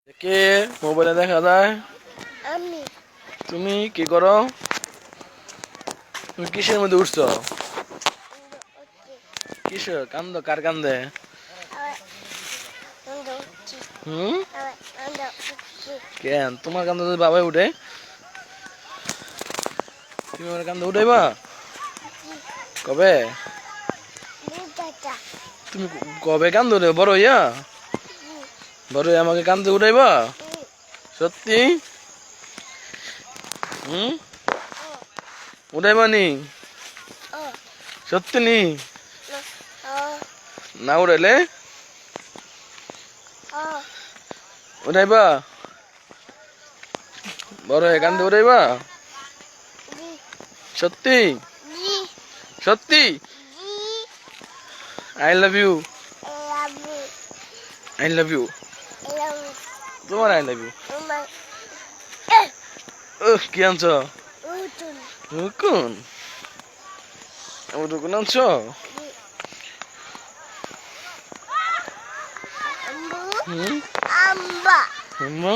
কে মোবাইলে দেখা যায়? আমি তুমি কি করো? তুমি কিসের মধ্যে উঠছো? কিসের কান্দো? কার কান্দে? হুম, কেন তোমার কান্দে যদি বাবাই উঠে? তুমি আমার কান্দে উঠাইবা? কবে? তুমি কবে কান্দো রে? বড় হইয়া? বড় হইয়া আমাকে কান্দে উঠাইবা? সত্যি? হুম, উঠাইবা নি? সত্যি নি? না উঠাইলে উঠাইবা? বড় হয়ে কান্দে উঠাইবা? সত্যি? সত্যি? I love you. I love you. তোমার আই লাভ ইউ। কি আনছো? রুকুন? রুকুন আনছো? হুম, আম্বা আম্মা